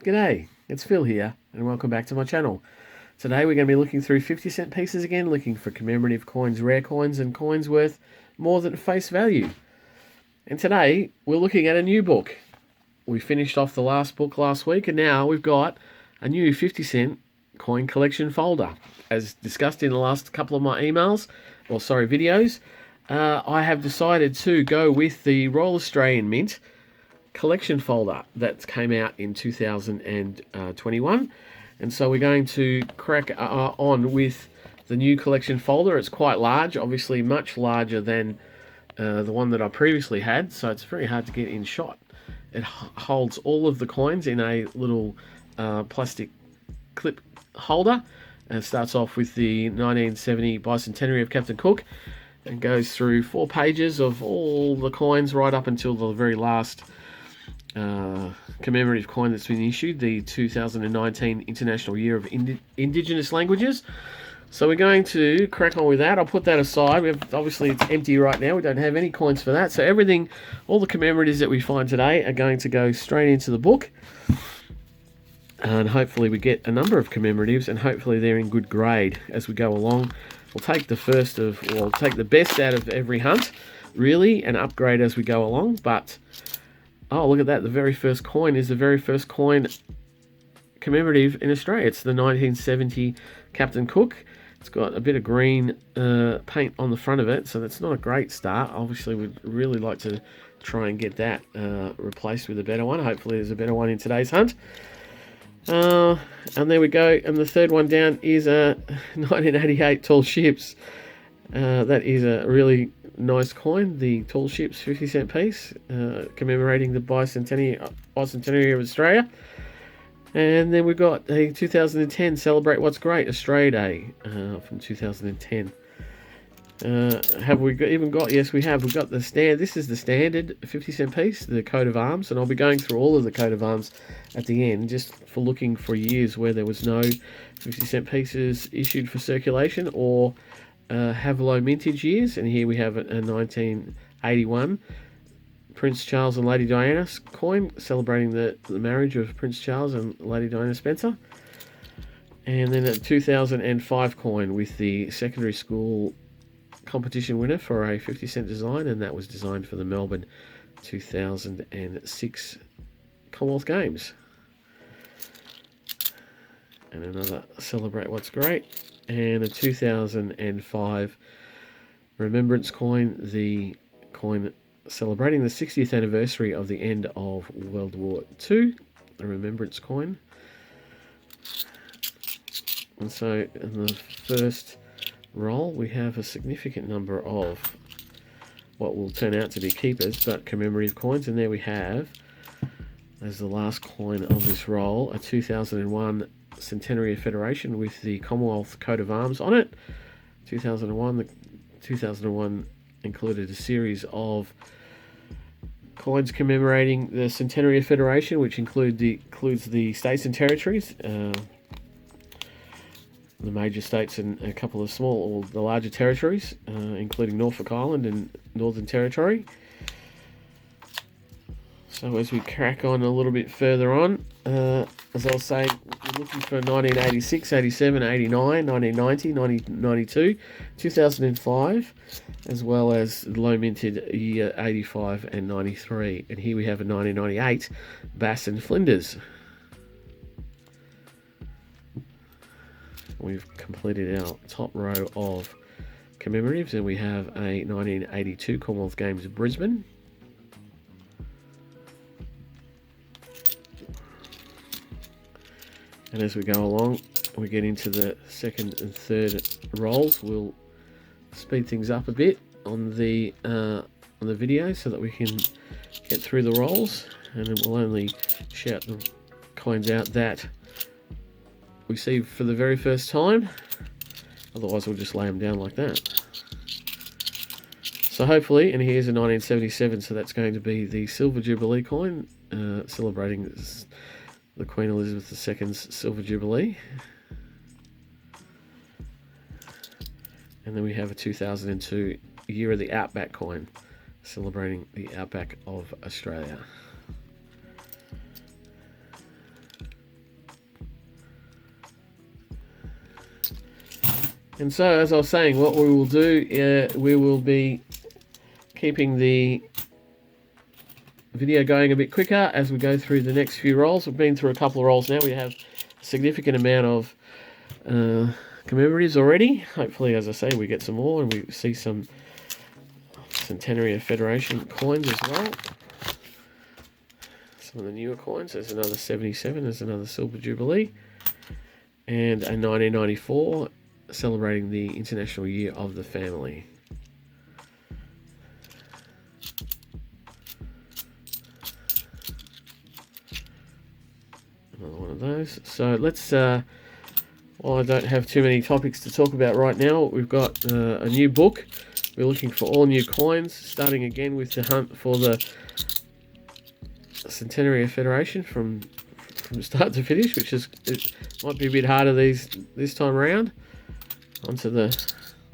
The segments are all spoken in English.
G'day, it's Phil here, and welcome back to my channel. Today we're going to be looking through 50-cent pieces again, looking for commemorative coins, rare coins, and coins worth more than face value. And today we're looking at a new book. We finished off the last book last week, and now we've got a new 50-cent coin collection folder. As discussed in the last couple of my videos, I have decided to go with the Royal Australian Mint collection folder that came out in 2021, and so we're going to crack on with the new collection folder. It's quite large, obviously much larger than the one that I previously had, so it's very hard to get in shot. It holds all of the coins in a little plastic clip holder, and it starts off with the 1970 Bicentenary of Captain Cook and goes through 4 pages of all the coins right up until the very last commemorative coin that's been issued, the 2019 International Year of Indigenous Languages. So we're going to crack on with that. I'll put that aside. Obviously it's empty right now. We don't have any coins for that. So everything, all the commemoratives that we find today are going to go straight into the book. And hopefully we get a number of commemoratives, and hopefully they're in good grade as we go along. We'll take take the best out of every hunt, really, and upgrade as we go along. But oh, look at that. The very first coin is the very first coin commemorative in Australia. It's the 1970 Captain Cook. It's got a bit of green paint on the front of it, so that's not a great start. Obviously, we'd really like to try and get that replaced with a better one. Hopefully, there's a better one in today's hunt. And there we go. And the third one down is a 1988 Tall Ships. That is a really nice coin, the Tall Ships 50-cent piece, commemorating the Bicentenary of Australia. And then we've got a 2010 Celebrate What's Great Australia Day from 2010. Have we even got? Yes, we have. We've got the stand. This is the standard 50-cent piece, the coat of arms, and I'll be going through all of the coat of arms at the end, just for looking for years where there was no 50-cent pieces issued for circulation, or have low mintage years. And here we have a 1981 Prince Charles and Lady Diana coin, celebrating the marriage of Prince Charles and Lady Diana Spencer. And then a 2005 coin with the secondary school competition winner for a 50-cent design, and that was designed for the Melbourne 2006 Commonwealth Games. And another Celebrate What's Great, and a 2005 Remembrance coin, the coin celebrating the 60th anniversary of the end of World War II, a Remembrance coin. And so in the first roll we have a significant number of what will turn out to be keepers, but commemorative coins. And there we have, as the last coin of this roll, a 2001 Centenary of Federation with the Commonwealth coat of arms on it. 2001 included a series of coins commemorating the Centenary of Federation, which includes the states and territories, the major states and a couple of small, or the larger territories, including Norfolk Island and Northern Territory. So as we crack on a little bit further on, as I was saying, we're looking for 1986, 87, 89, 1990, 1992, 2005, as well as low minted year 85 and 93. And here we have a 1998 Bass Flinders. We've completed our top row of commemoratives, and we have a 1982 Commonwealth Games of Brisbane. And as we go along, we get into the second and third rolls. We'll speed things up a bit on the video so that we can get through the rolls, and then we'll only shout the coins out that we see for the very first time. Otherwise we'll just lay them down like that. So hopefully, and here's a 1977, so that's going to be the Silver Jubilee coin, celebrating the Queen Elizabeth II's Silver Jubilee. And then we have a 2002 Year of the Outback coin, celebrating the Outback of Australia. And so, as I was saying, what we will do, we will be keeping the video going a bit quicker as we go through the next few rolls. We've been through a couple of rolls now. We have a significant amount of commemoratives already. Hopefully, as I say, we get some more and we see some Centenary of Federation coins as well. Some of the newer coins. There's another 77. There's another Silver Jubilee. And a 1994, celebrating the International Year of the Family. Another one of those. So let's, while I don't have too many topics to talk about right now, we've got a new book. We're looking for all new coins, starting again with the hunt for the Centenary of Federation from start to finish, which is, it might be a bit harder this time around. Onto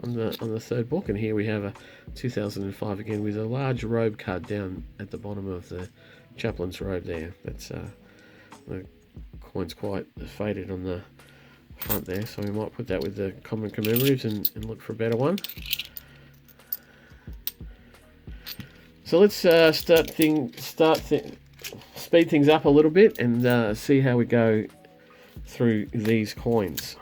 on the third book, and here we have a 2005 again with a large robe card down at the bottom of the chaplain's robe there. That's the coin's quite faded on the front there, so we might put that with the common commemoratives and look for a better one. So let's speed things up a little bit and see how we go through these coins.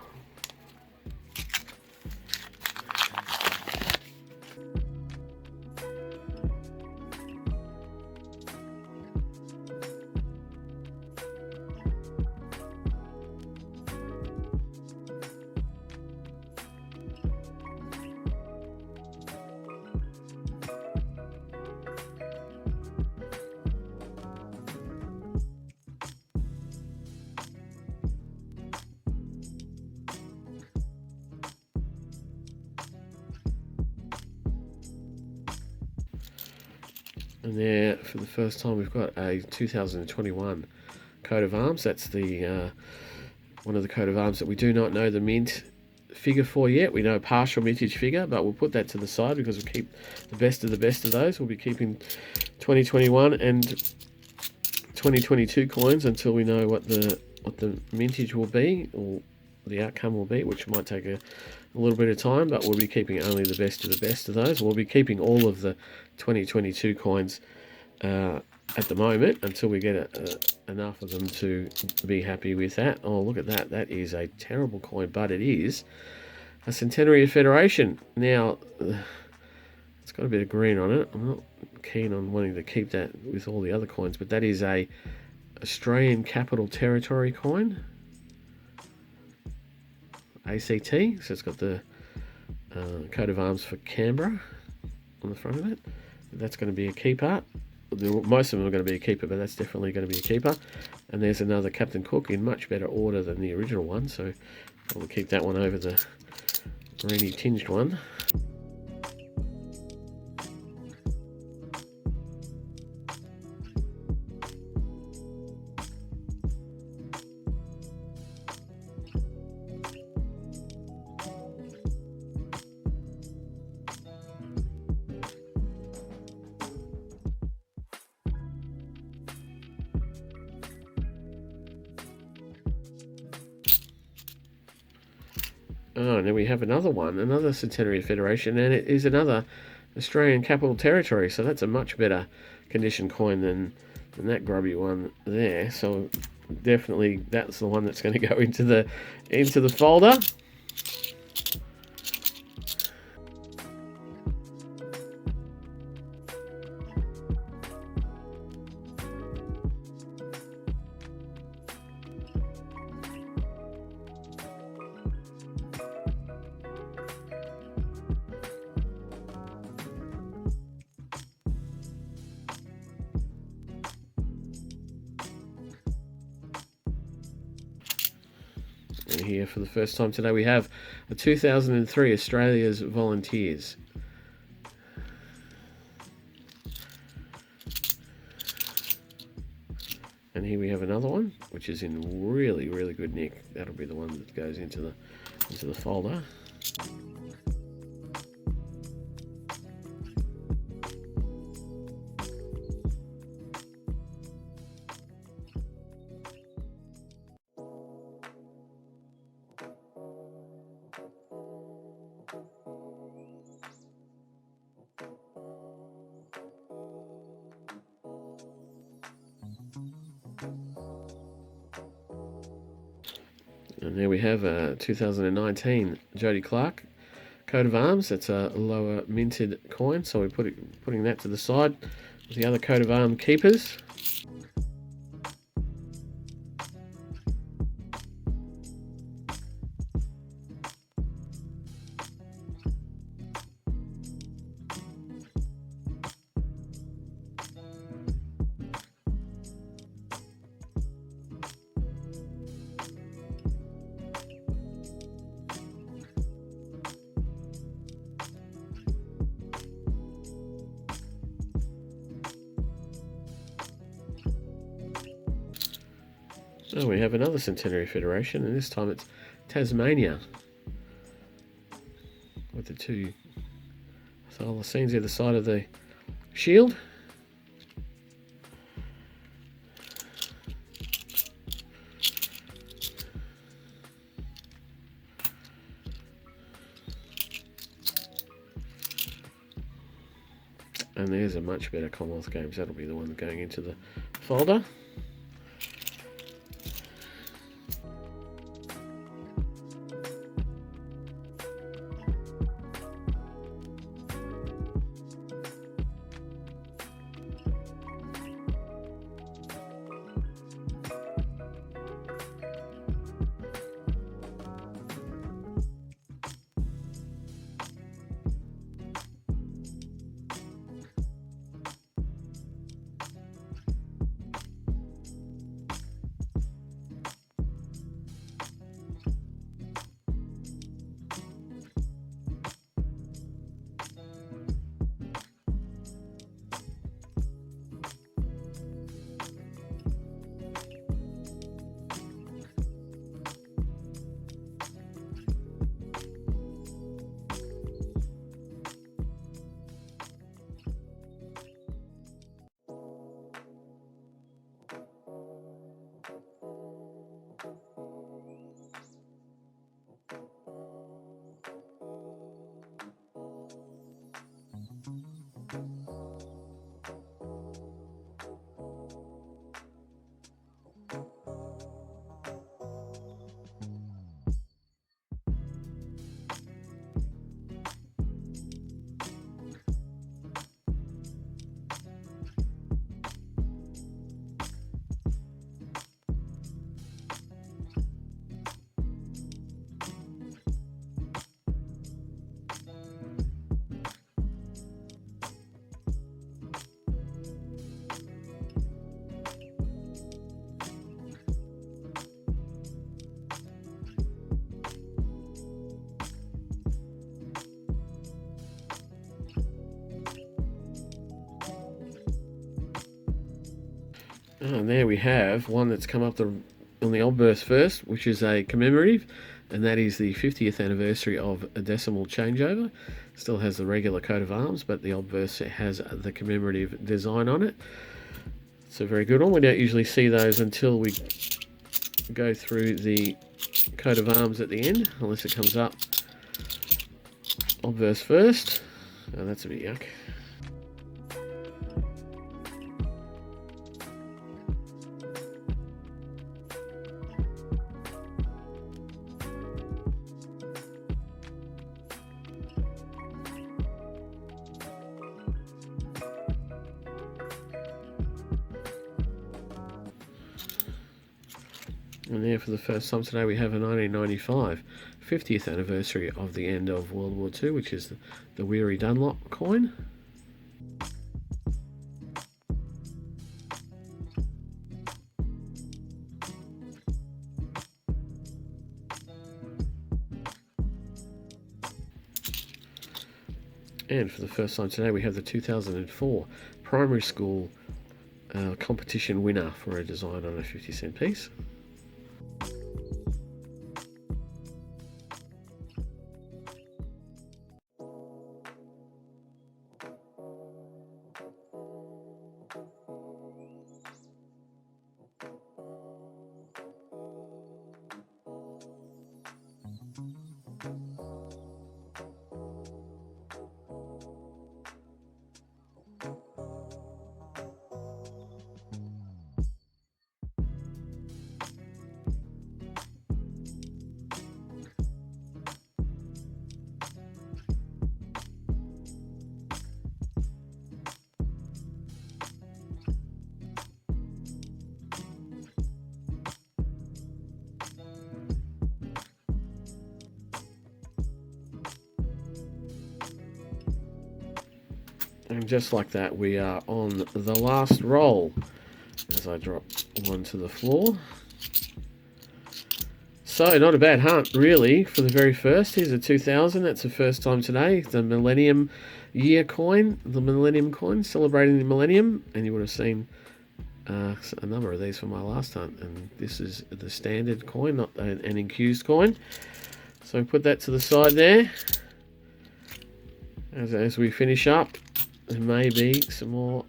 And there, for the first time, we've got a 2021 coat of arms. That's the one of the coat of arms that we do not know the mint figure for yet. We know a partial mintage figure, but we'll put that to the side because we'll keep the best of those. We'll be keeping 2021 and 2022 coins until we know what the mintage will be, or the outcome will be, which might take a little bit of time, but we'll be keeping only the best of those. We'll be keeping all of the 2022 coins at the moment until we get enough of them to be happy with that. Oh, look at that. That is a terrible coin, but it is a Centenary of Federation. Now, it's got a bit of green on it. I'm not keen on wanting to keep that with all the other coins, but that is a Australian Capital Territory coin. ACT, so it's got the coat of arms for Canberra on the front of it. That's going to be a keeper. Most of them are going to be a keeper, but that's definitely going to be a keeper. And there's another Captain Cook in much better order than the original one, so I'll keep that one over the greeny tinged one. Oh, and then we have another one, another Centenary of Federation, and it is another Australian Capital Territory. So that's a much better condition coin than that grubby one there. So definitely that's the one that's going to go into the folder. And here for the first time today we have a 2003 Australia's Volunteers. And here we have another one, which is in really, really good nick. That'll be the one that goes into the folder. And there we have a 2019 Jodie Clarke coat of arms. That's a lower minted coin, so we're putting that to the side with the other coat of arm keepers. Oh, we have another Centenary Federation, and this time it's Tasmania. With the two thylacines either side of the shield. And there's a much better Commonwealth Games. That'll be the one going into the folder. And there we have one that's come up on the obverse first, which is a commemorative, and that is the 50th anniversary of a decimal changeover. Still has the regular coat of arms, but the obverse has the commemorative design on it. It's a very good one. We don't usually see those until we go through the coat of arms at the end, unless it comes up obverse first. Oh, that's a bit yuck. And there for the first time today we have a 1995 50th anniversary of the end of World War II, which is the Weary Dunlop coin. And for the first time today we have the 2004 primary school competition winner for a design on a 50-cent piece. And just like that, we are on the last roll as I drop one to the floor. So, not a bad hunt, really, for the very first. Here's a 2000. That's the first time today. The Millennium Year coin, the Millennium coin, celebrating the Millennium. And you would have seen a number of these from my last hunt. And this is the standard coin, not an infused coin. So, put that to the side there. As we finish up, there may be some more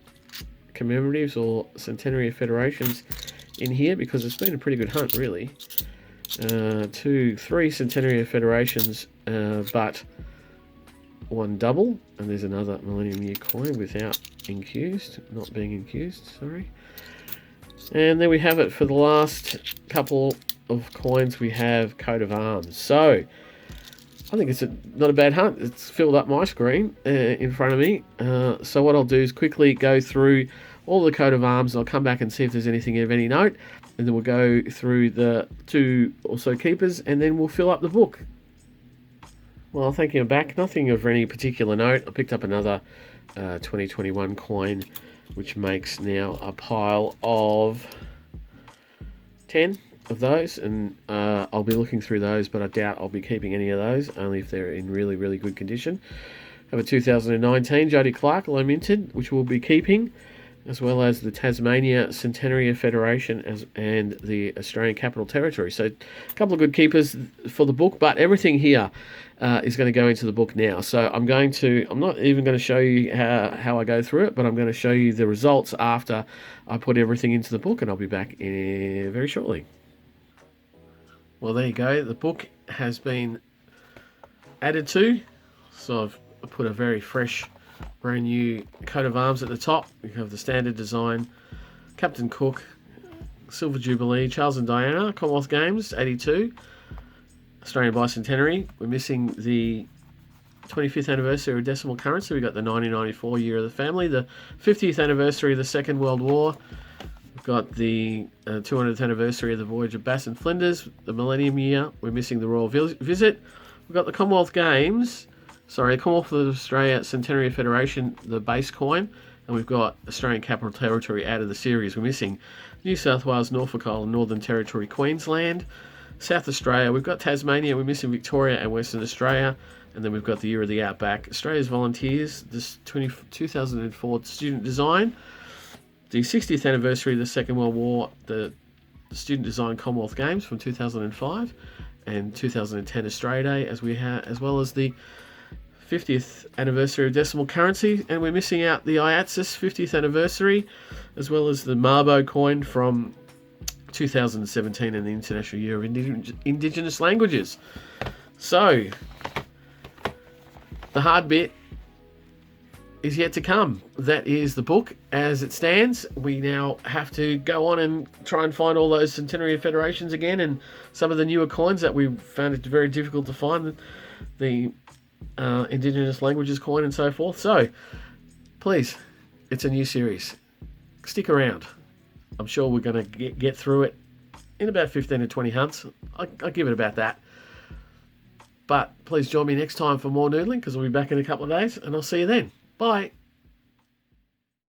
commemoratives or Centenary of Federations in here because it's been a pretty good hunt, really. 3 Centenary of Federations, but one double, and there's another Millennium Year coin without infused, not being infused, sorry. And there we have it for the last couple of coins. We have coat of arms. So I think it's not a bad hunt. It's filled up my screen in front of me. So what I'll do is quickly go through all the coat of arms. I'll come back and see if there's anything of any note. And then we'll go through the 2 or so keepers, and then we'll fill up the book. Well, thinking back, nothing of any particular note. I picked up another 2021 coin, which makes now a pile of 10 of those, and I'll be looking through those, but I doubt I'll be keeping any of those, only if they're in really, really good condition. I have a 2019 Jodie Clarke low minted, which we'll be keeping, as well as the Tasmania Centenary of Federation and the Australian Capital Territory. So a couple of good keepers for the book, but everything here is going to go into the book now. So I'm not even going to show you how I go through it, but I'm going to show you the results after I put everything into the book, and I'll be back very shortly. Well, there you go. The book has been added to. So I've put a very fresh, brand new coat of arms at the top. We have the standard design, Captain Cook, Silver Jubilee, Charles and Diana, Commonwealth Games, 82, Australian Bicentenary. We're missing the 25th anniversary of decimal currency. We've got the 1994 Year of the Family, the 50th anniversary of the Second World War. We've got the 200th anniversary of the voyage of Bass Flinders, the Millennium Year. We're missing the Royal Visit. We've got the Commonwealth Games, Commonwealth of Australia Centenary of Federation, the base coin, and we've got Australian Capital Territory out of the series. We're missing New South Wales, Norfolk Island, Northern Territory, Queensland, South Australia. We've got Tasmania. We're missing Victoria and Western Australia, and then we've got the Year of the Outback. Australia's Volunteers, this 2004 Student Design, the 60th anniversary of the Second World War, the Student Design Commonwealth Games from 2005, and 2010 Australia Day, as well as the 50th anniversary of decimal currency, and we're missing out the IATSIS 50th anniversary, as well as the Marbo coin from 2017 and the International Year of Indigenous Languages. So, the hard bit is yet to come. That is the book as it stands. We now have to go on and try and find all those Centenary of Federations again, and some of the newer coins that we found it very difficult to find, the Indigenous Languages coin and so forth. So, please, it's a new series. Stick around. I'm sure we're going to get through it in about 15 to 20 hunts. I'll give it about that. But please join me next time for more noodling, because we'll be back in a couple of days, and I'll see you then. Bye.